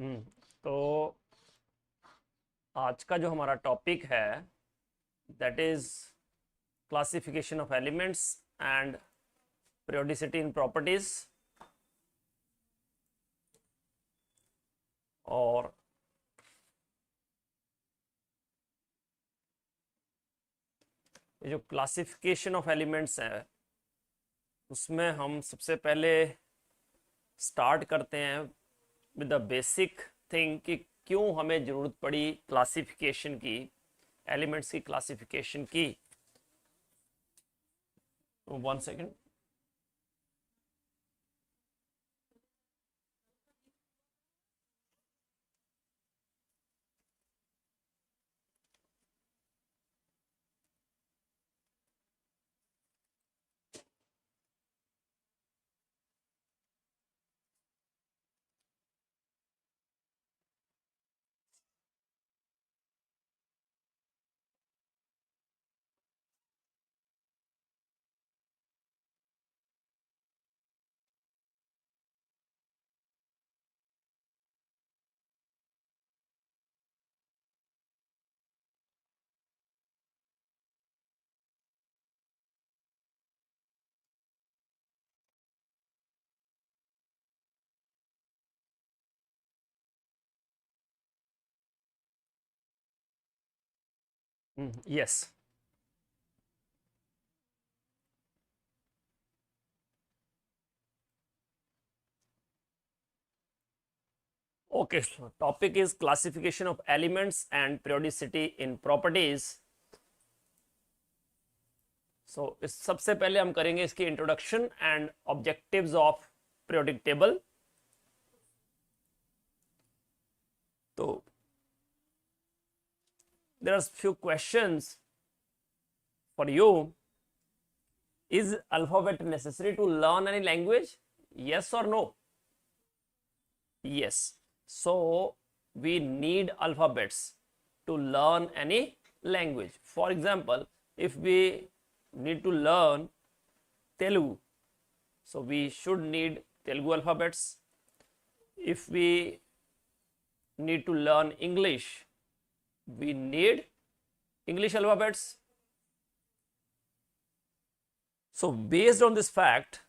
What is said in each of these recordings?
तो आज का जो हमारा टॉपिक है that is classification of elements and periodicity in properties। और ये जो क्लासिफिकेशन ऑफ एलिमेंट्स है उसमें हम सबसे पहले स्टार्ट करते हैं विद द बेसिक थिंग कि क्यों हमें ज़रूरत पड़ी क्लासिफिकेशन की, एलिमेंट्स की क्लासिफिकेशन की। One second. Yes, okay, so topic is classification of elements and periodicity in properties। इस सबसे पहले हम करेंगे इसकी introduction and objectives of periodic table. तो there are few questions for you। Is alphabet necessary to learn any language? Yes or no? Yes, so we need alphabets to learn any language. For example, if we need to learn Telugu, so we should need Telugu alphabets. If we need to learn English, we need English alphabets. So based on this fact,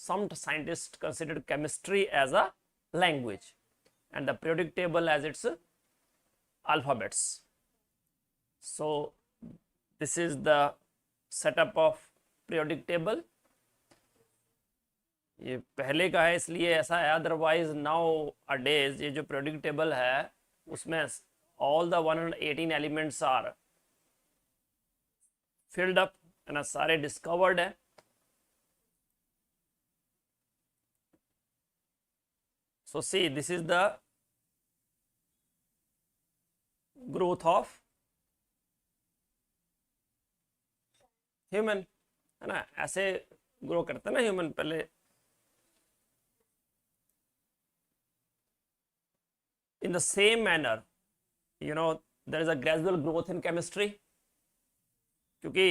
some scientists considered chemistry as a language and the periodic table as its alphabets। So this is the setup of periodic table। ये पहले का है इसलिए ऐसा है, otherwise now अ days ये जो periodic table है उसमें all the 118 elements are filled up and सारे discovered है। So see, this is the growth of human, है ना, ऐसे ग्रो करता है ना ह्यूमन। पहले in the same manner, you know, there is a gradual growth in chemistry, क्योंकि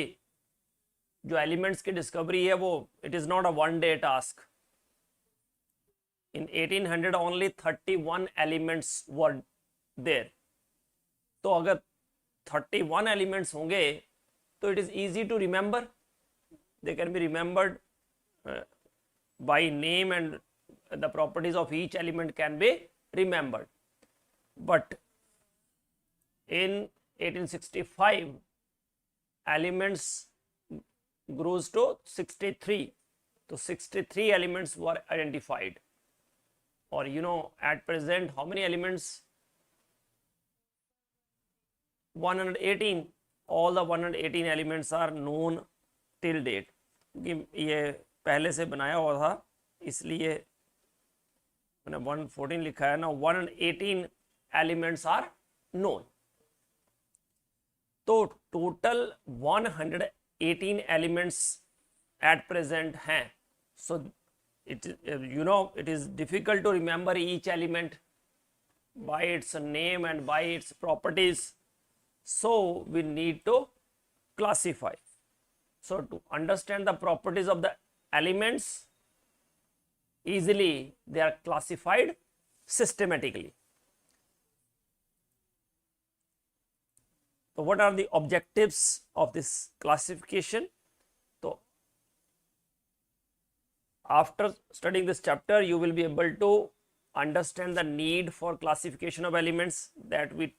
जो एलिमेंट्स की डिस्कवरी है वो it is not a one day task. In 1800 only 31 elements were there। तो अगर 31 elements होंगे तो it is easy to remember, they can be remembered by name and the properties of each element can be remembered। But in 1865 elements grows to 63, तो 63 elements were identified। or you know at present how many elements? 118। all the 118 elements are known till date। क्योंकि ये पहले से बनाया हुआ था इसलिए मैंने 114 लिखा है ना। 118 elements are known। तो टोटल 118 elements at present हैं। so it you know it is difficult to remember each element by its name and by its properties, so we need to classify। so to understand the properties of the elements easily, they are classified systematically. So what are the objectives of this classification? So after studying this chapter, you will be able to understand the need for classification of elements that we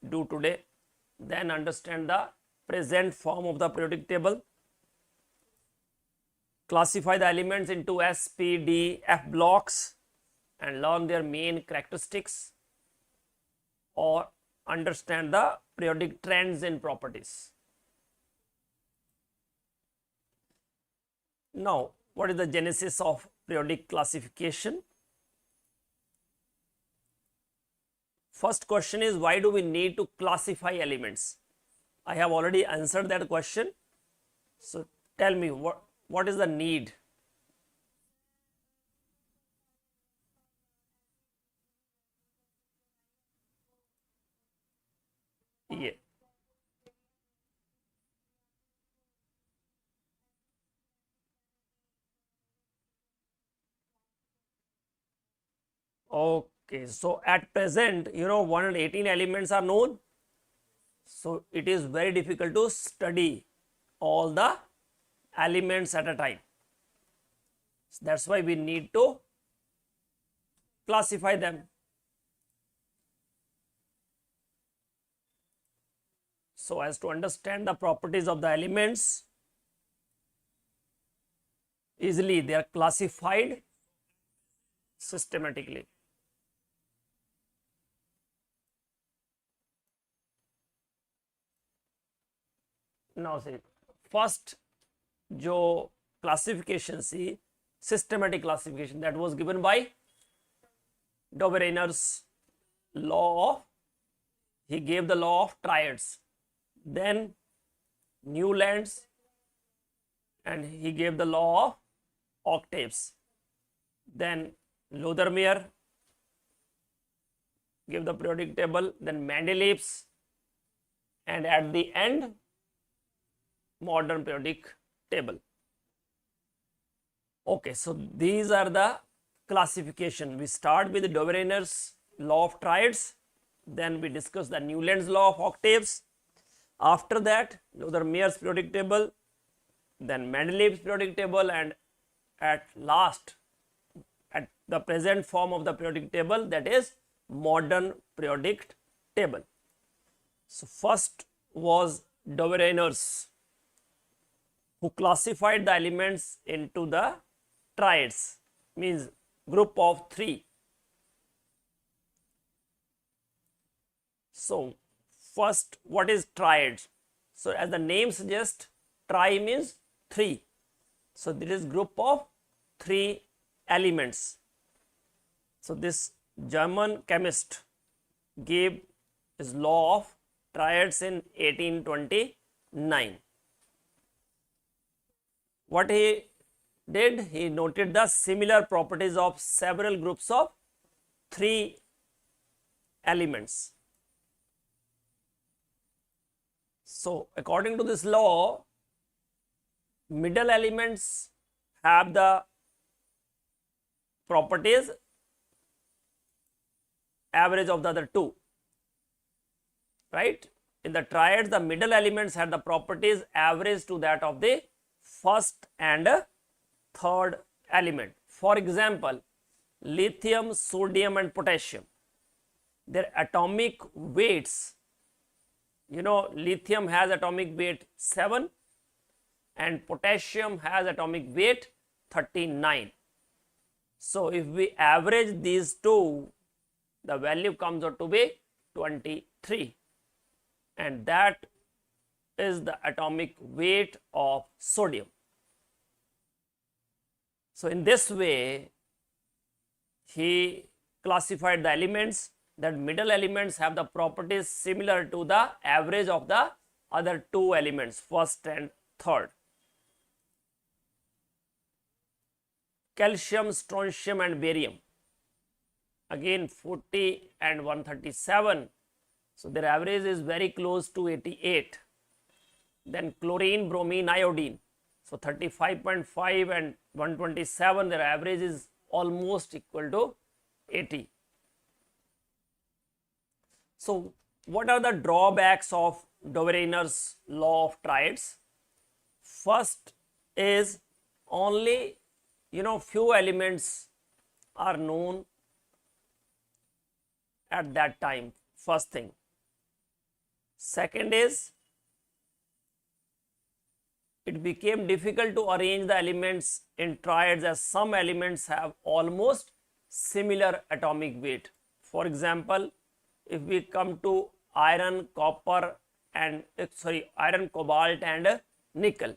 do today, then understand the present form of the periodic table, classify the elements into S, P, D, F blocks and learn their main characteristics, or understand the periodic trends in properties. Now, what is the genesis of periodic classification? First question is, why do we need to classify elements? I have already answered that question. So tell me, what is the need? Yeah. Okay, so at present, 118 elements are known. So it is very difficult to study all the elements at a time. So that's why we need to classify them. So as to understand the properties of the elements easily, they are classified systematically. Now see, first जो classification see, systematic classification, that was given by Dobereiner's law of, he gave the law of triads, then Newland's, and he gave the law of octaves, then Lothar-Meyer gave the periodic table, then Mendeleef's, and at the end modern periodic table. Okay, so these are the classification. We start with Dobereiner's law of triads, then we discuss the Newland's law of octaves. After that, Lothar-Meyer's periodic table, then Mendeleef's periodic table, and at last, at the present form of the periodic table, that is modern periodic table. So first was Dobereiner's, who classified the elements into the triads, means group of 3. So first, what is triads? So as the name suggests, tri means 3. So this is group of 3 elements. So this German chemist gave his law of triads in 1829. What he did, he noted the similar properties of several groups of 3 elements. So according to this law, middle elements have the properties average of the other 2, right? In the triads, the middle elements have the properties average to that of the first and third element. For example, lithium, sodium and potassium, their atomic weights, lithium has atomic weight 7 and potassium has atomic weight 39. So if we average these two, the value comes out to be 23, and that is the atomic weight of sodium. So in this way, he classified the elements, that middle elements have the properties similar to the average of the other 2 elements, first and third. Calcium, strontium and barium, again 40 and 137, so their average is very close to 88. Then chlorine, bromine, iodine, so 35.5 and 127, their average is almost equal to 80. So what are the drawbacks of Dobereiner's law of triads? First is only few elements are known at that time, first thing. Second is it became difficult to arrange the elements in triads as some elements have almost similar atomic weight. For example, if we come to iron, copper and iron, cobalt and nickel.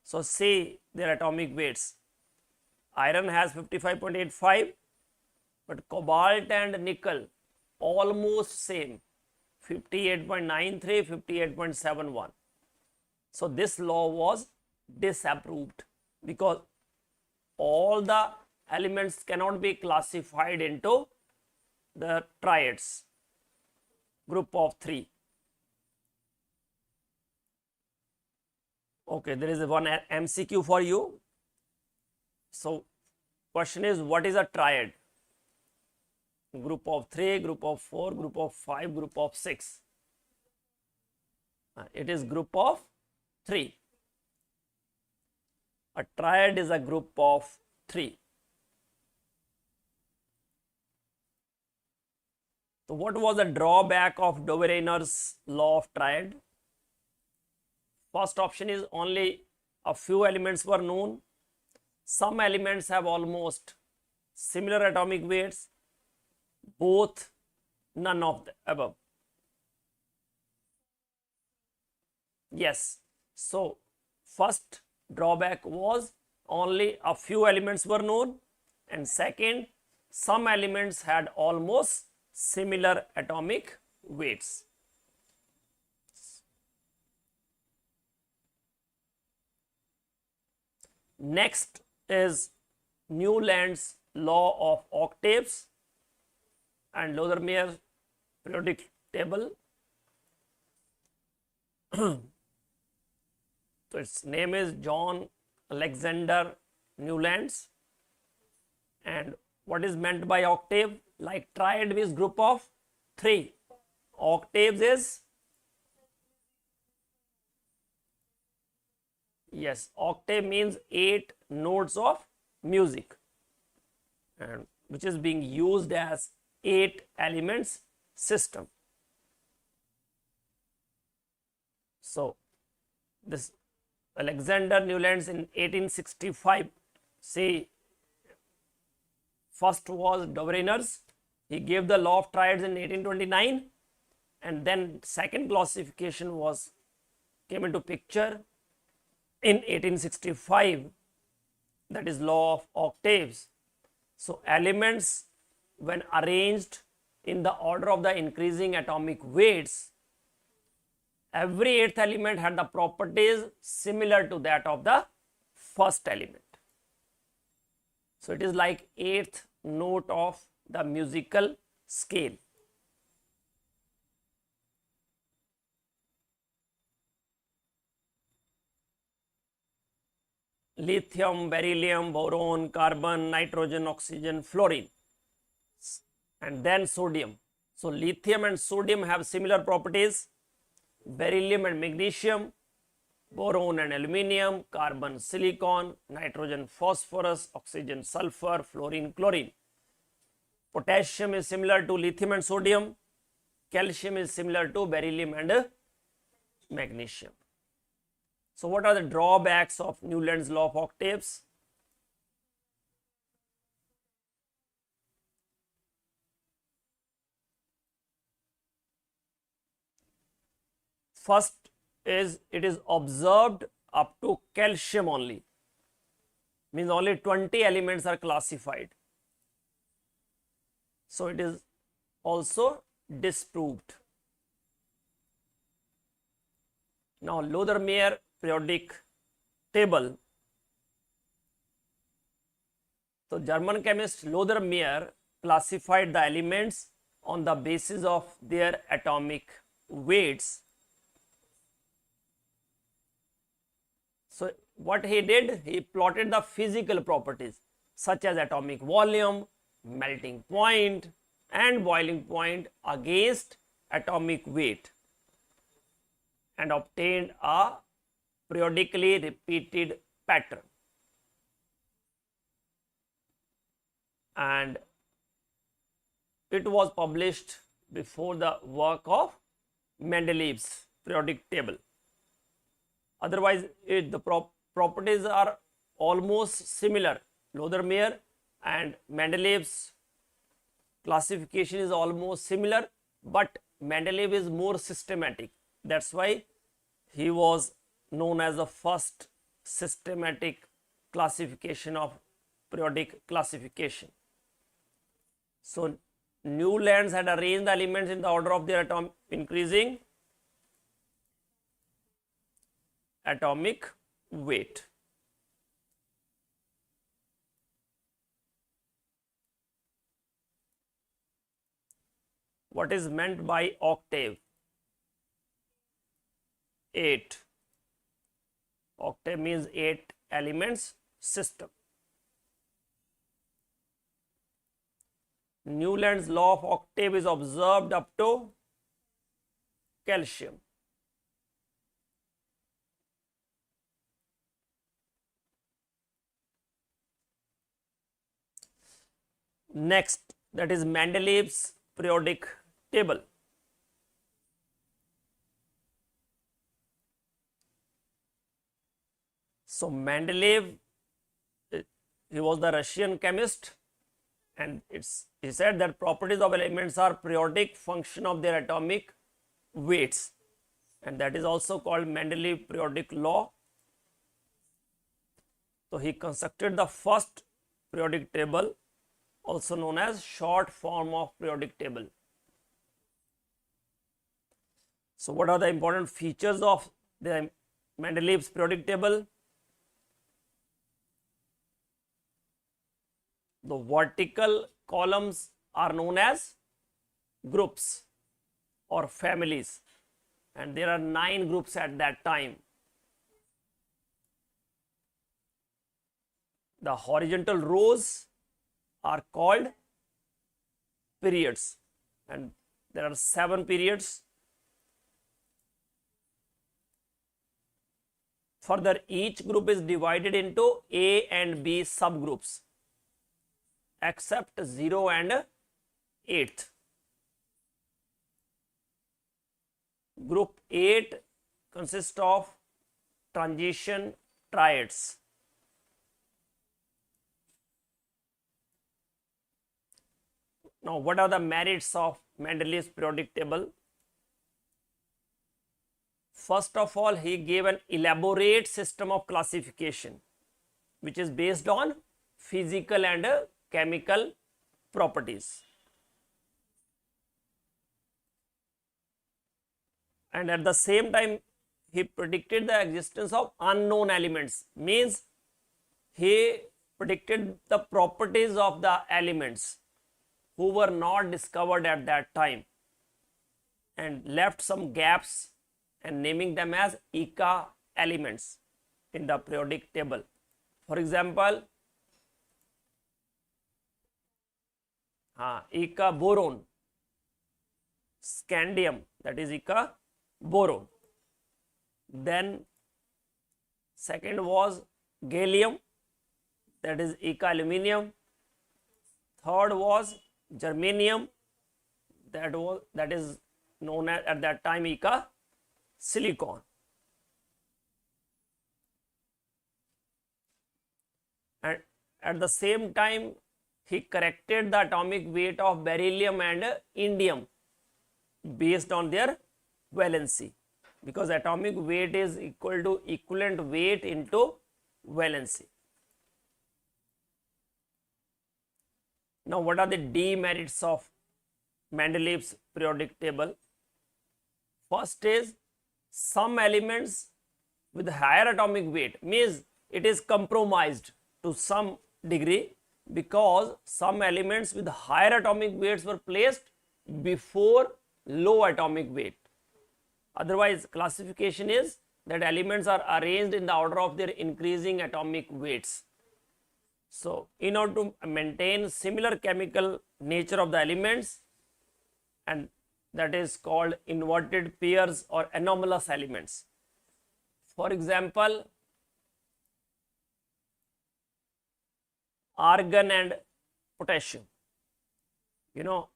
So see their atomic weights. Iron has 55.85, but cobalt and nickel almost same, 58.93, 58.71. So this law was disapproved because all the elements cannot be classified into the triads, group of 3. Okay, there is one MCQ for you. So question is, what is a triad? Group of 3, group of 4, group of 5, group of 6. It is group of 3. A triad is a group of 3. So what was the drawback of Dobereiner's law of triad? First option is only a few elements were known. Some elements have almost similar atomic weights. Both, none of the above. Yes. So first drawback was only a few elements were known, and second, some elements had almost similar atomic weights. Next is Newland's law of octaves and Lothar-Meyer periodic table. So its name is John Alexander Newlands. And what is meant by octave? Like triad is group of 3. Octaves is, yes, octave means 8 notes of music, and which is being used as 8 elements system. So this Alexander Newlands in 1865, see, first was Dobereiner's. He gave the law of triads in 1829, and then second classification came into picture in 1865, that is law of octaves. So elements, when arranged in the order of the increasing atomic weights, every 8th element had the properties similar to that of the first element. So it is like 8th note of the musical scale. Lithium, beryllium, boron, carbon, nitrogen, oxygen, fluorine, and then sodium. So lithium and sodium have similar properties. Beryllium and magnesium, boron and aluminium, carbon, silicon, nitrogen, phosphorus, oxygen, sulfur, fluorine, chlorine. Potassium is similar to lithium and sodium. Calcium is similar to beryllium and magnesium. So what are the drawbacks of Newland's law of octaves? First is it is observed up to calcium only, means only 20 elements are classified. So it is also disproved. Now Lothar-Meyer periodic table. So German chemist Lothar-Meyer classified the elements on the basis of their atomic weights. So what he did, he plotted the physical properties such as atomic volume, melting point and boiling point against atomic weight and obtained a periodically repeated pattern. And it was published before the work of Mendeleef's periodic table. Otherwise, the properties are almost similar. Lothar-Meyer and Mendeleef's classification is almost similar, but Mendeleev is more systematic. That's why he was known as the first systematic classification of periodic classification. So Newlands had arranged the elements in the order of their increasing atomic weight. What is meant by octave? 8. Octave means 8 elements system. Newland's law of octave is observed up to calcium. Next, that is Mendeleef's periodic table. So Mendeleev, he was the Russian chemist, and he said that properties of elements are periodic function of their atomic weights, and that is also called Mendeleev periodic law. So he constructed the first periodic table, also known as short form of periodic table. So what are the important features of the Mendeleev's periodic table? The vertical columns are known as groups or families, and there are 9 groups at that time. The horizontal rows are called periods, and there are 7 periods. Further, each group is divided into A and B subgroups, except 0 and 8th. Group 8 consists of transition triads. Now, what are the merits of Mendeleev's periodic table? First of all, he gave an elaborate system of classification, which is based on physical and chemical properties. And at the same time, he predicted the existence of unknown elements, means he predicted the properties of the elements who were not discovered at that time, and left some gaps and naming them as Eka elements in the periodic table. For example, Eka boron, scandium, that is Eka boron. Then second was gallium, that is Eka aluminium. Third was germanium, that is known as at that time Eka silicon. And at the same time, he corrected the atomic weight of beryllium and indium based on their valency, because atomic weight is equal to equivalent weight into valency. Now, what are the demerits of Mendeleev's periodic table? First is, some elements with higher atomic weight, means it is compromised to some degree, because some elements with higher atomic weights were placed before low atomic weight. Otherwise, classification is that elements are arranged in the order of their increasing atomic weights. So, in order to maintain similar chemical nature of the elements, and that is called inverted pairs or anomalous elements. For example, argon and potassium. You know,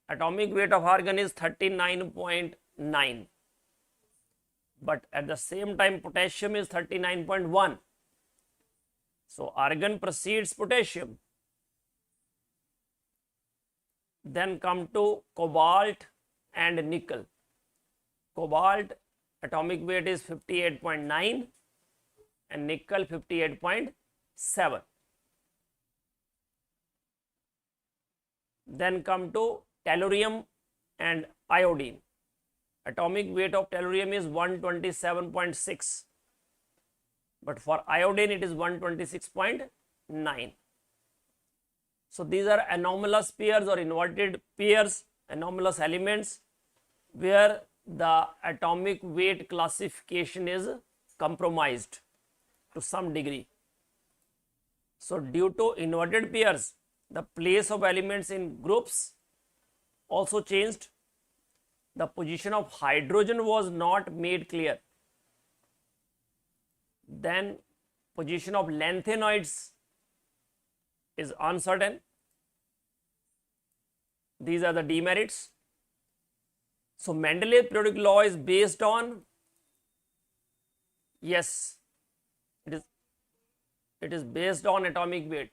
atomic weight of argon is 39.9, but at the same time potassium is 39.1. So argon precedes potassium. Then come to cobalt and nickel. Cobalt atomic weight is 58.9 and nickel 58.7. Then come to tellurium and iodine. Atomic weight of tellurium is 127.6, but for iodine it is 126.9. So these are anomalous pairs or inverted pairs, anomalous elements where the atomic weight classification is compromised to some degree. So due to inverted pairs, the place of elements in groups also changed. The position of hydrogen was not made clear. Then position of lanthanoids is uncertain. These are the demerits. So Mendeleef periodic law is based on, yes, it is based on atomic weight.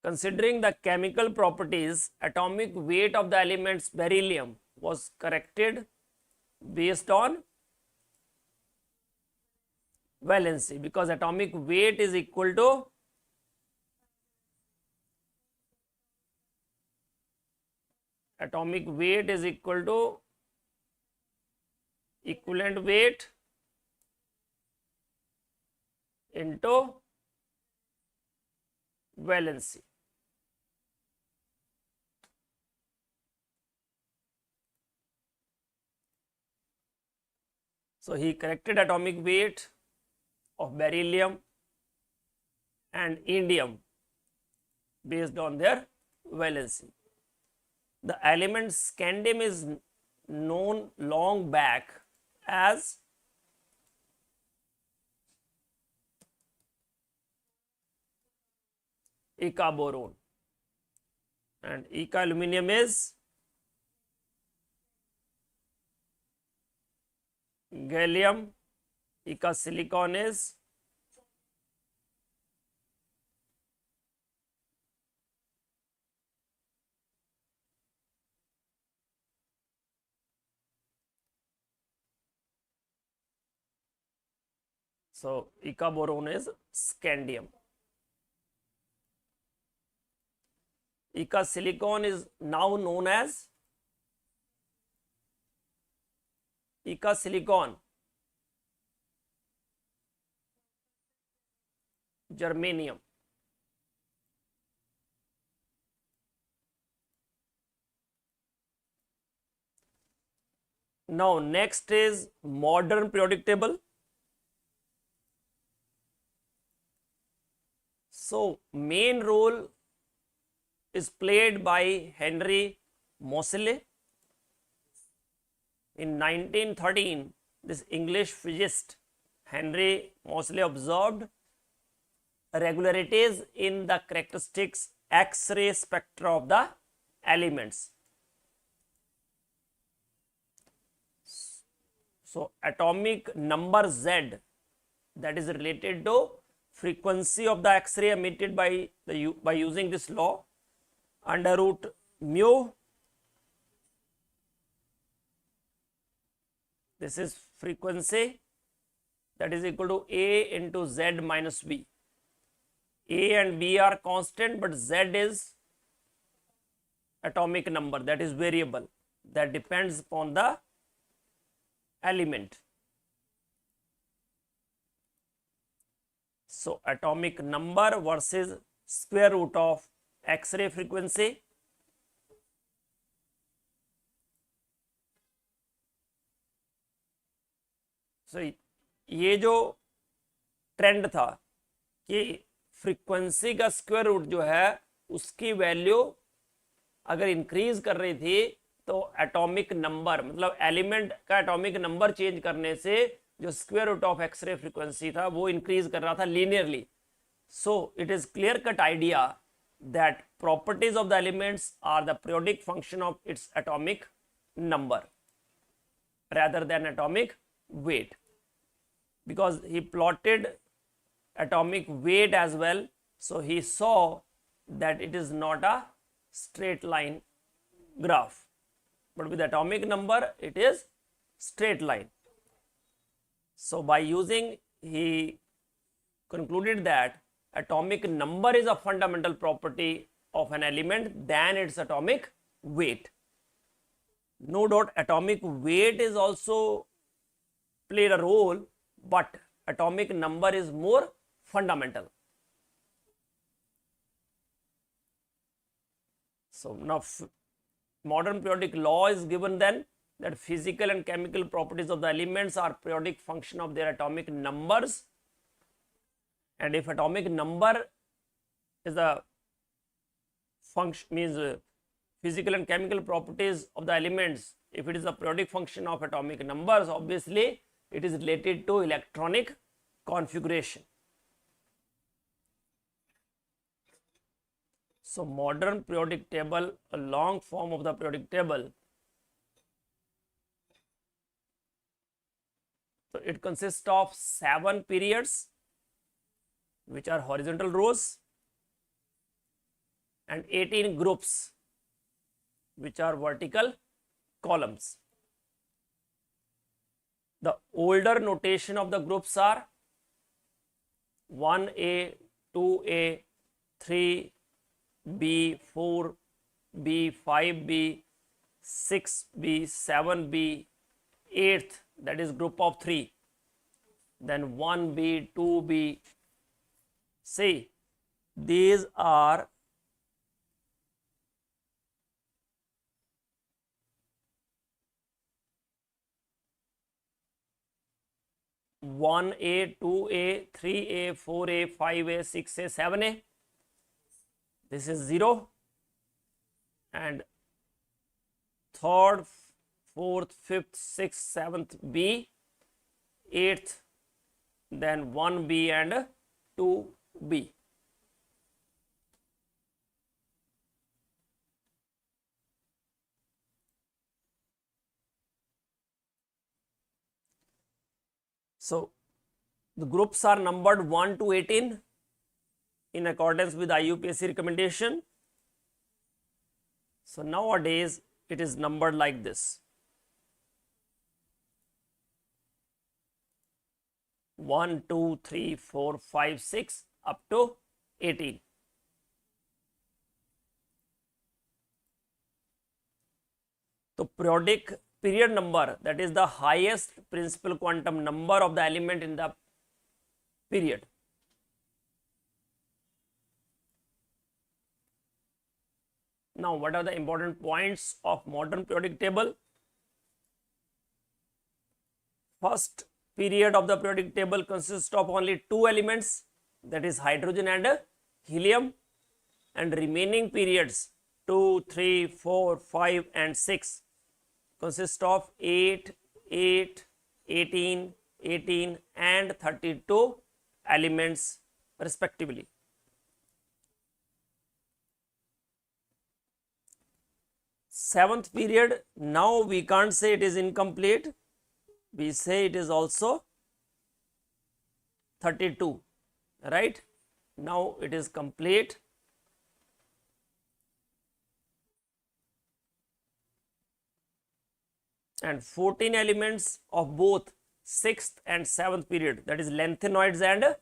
Considering the chemical properties, atomic weight of the elements beryllium was corrected based on valency, because atomic weight is equal to equivalent weight into valency. So he corrected atomic weight of beryllium and indium based on their valency. The element scandium is known long back as Eka-boron, and Eka-aluminium is gallium, Eka-silicon is Eka-boron is scandium. Eka-silicon is now known as Eka-silicon, germanium. Now next is modern periodic table. So main role is played by Henry Moseley. In 1913, this English physicist Henry Moseley observed irregularities in the characteristics X-ray spectra of the elements. So atomic number Z, that is related to frequency of the X-ray emitted by using this law, under root mu, this is frequency, that is equal to A into Z minus V. A and B are constant, but Z is atomic number, that is variable, that depends upon the element. So atomic number versus square root of X-ray frequency. So ये जो trend था कि frequency का square root जो है उसकी value अगर increase कर रही थी तो एटॉमिक नंबर मतलब एलिमेंट का एटॉमिक नंबर चेंज करने से जो square root of X-ray frequency था वो इंक्रीज कर रहा था linearly. So it is clear cut idea that properties of the elements are the periodic function of its atomic number rather than atomic weight, because he plotted atomic weight as well, so he saw that it is not a straight line graph, but with atomic number it is straight line. So by using, he concluded that atomic number is a fundamental property of an element than its atomic weight. No doubt atomic weight is also played a role, but atomic number is more fundamental. So now modern periodic law is given then that physical and chemical properties of the elements are periodic function of their atomic numbers. And if atomic number is the function, means physical and chemical properties of the elements, if it is a periodic function of atomic numbers, obviously it is related to electronic configuration. So modern periodic table, a long form of the periodic table, so it consists of 7 periods which are horizontal rows and 18 groups which are vertical columns. The older notation of the groups are 1A, 2A, 3B, 4B, 5B, 6B, 7B, 8th, that is group of 3, then 1B, 2B. See, these are one A, 2A, 3A, 4A, 5A, 6A, 7A. This is 0. And third, fourth, fifth, sixth, seventh B, 8th, then 1B and 2B. So the groups are numbered 1 to 18 in accordance with IUPAC recommendation. So nowadays it is numbered like this: 1, 2, 3, 4, 5, 6 up to 18. So periodic period number, that is the highest principal quantum number of the element in the period. Now what are the important points of modern periodic table? First period of the periodic table consists of only 2 elements, that is hydrogen and helium, and remaining periods 2, 3, 4, 5 and 6 consist of 8, 8, 18, 18 and 32 elements respectively. Seventh period, now we can't say it is incomplete, we say it is also 32, right? Now it is complete. And 14 elements of both 6th and 7th period, that is lanthanoids and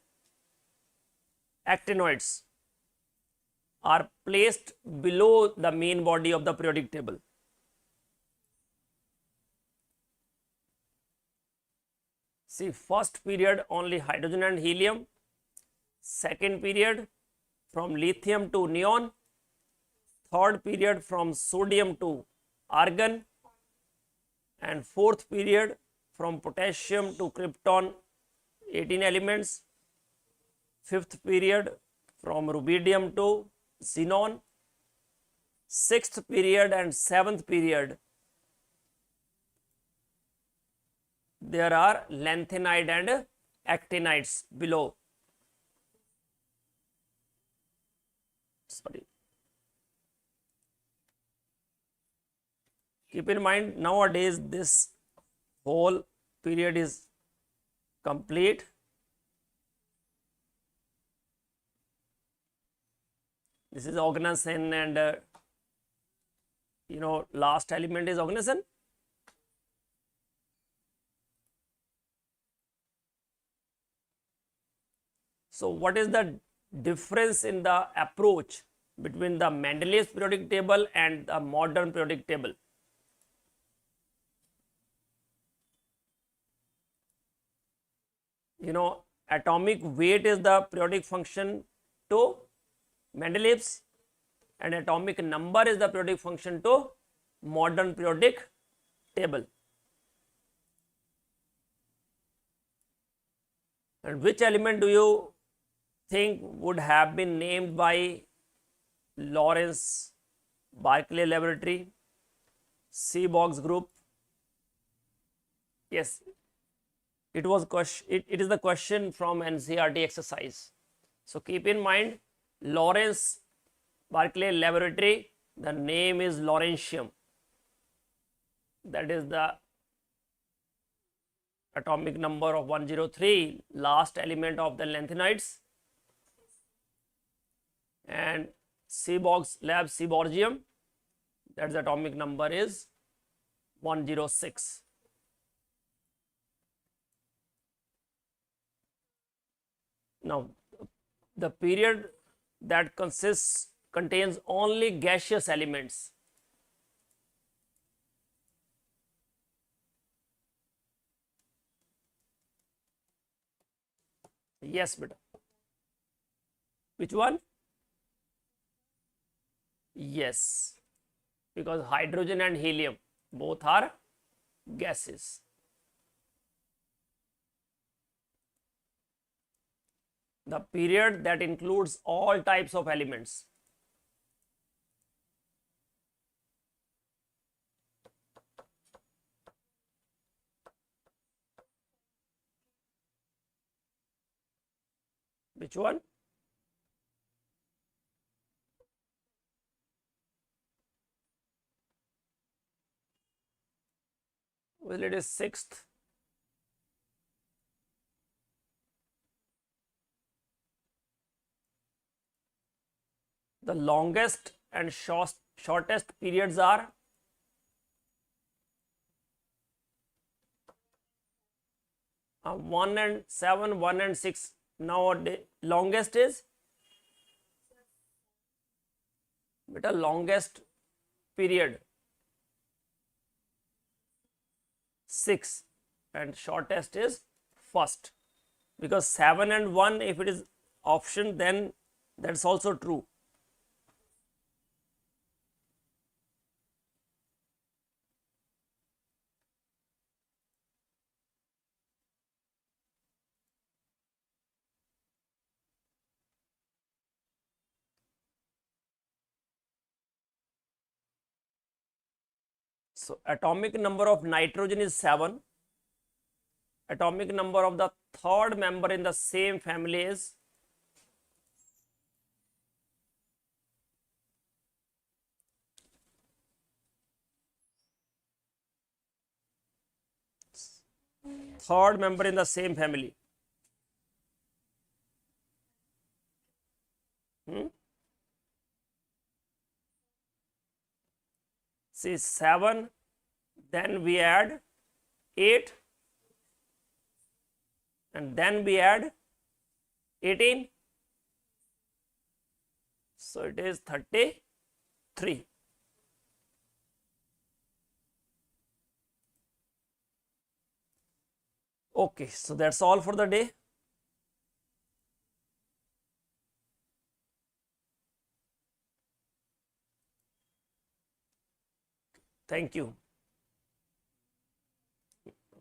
actinoids, are placed below the main body of the periodic table. See, first period only hydrogen and helium, second period from lithium to neon, third period from sodium to argon, and fourth period from potassium to krypton, 18 elements, fifth period from rubidium to xenon. 6th period and 7th period, there are lanthanide and actinides below. Sorry. Keep in mind, nowadays this whole period is complete. This is oganesson and last element is oganesson. So what is the difference in the approach between the Mendeleef's periodic table and the modern periodic table? Atomic weight is the periodic function to Mendeleef's, and atomic number is the periodic function to modern periodic table. And which element do you think would have been named by Lawrence Berkeley laboratory, Seaborg's group? Yes, it is the question from NCERT exercise. So keep in mind, Lawrence Berkeley laboratory, the name is lawrencium. That is the atomic number of 103, last element of the lanthanides. And Seaborg's lab, Seaborgium, that's the atomic number is 106. Now, the period that contains only gaseous elements. Yes, beta. Which one? Yes, because hydrogen and helium both are gases. The period that includes all types of elements. Which one? Well, it is 6th. The longest and shortest periods are 1 and 7, 1 and 6. Nowadays, longest is beta longest period 6 and shortest is 1st, because 7 and 1, if it is option, then that's also true. So atomic number of nitrogen is 7. Atomic number of the third member in the same family is 3rd member in the same family. See, 7, then we add 8, and then we add 18. So it is 33. Okay, so that's all for the day. Thank you.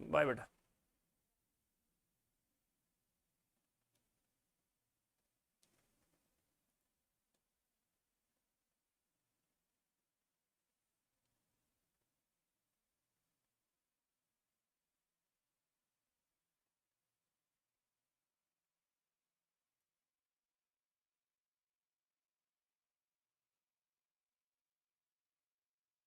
Bye, beta.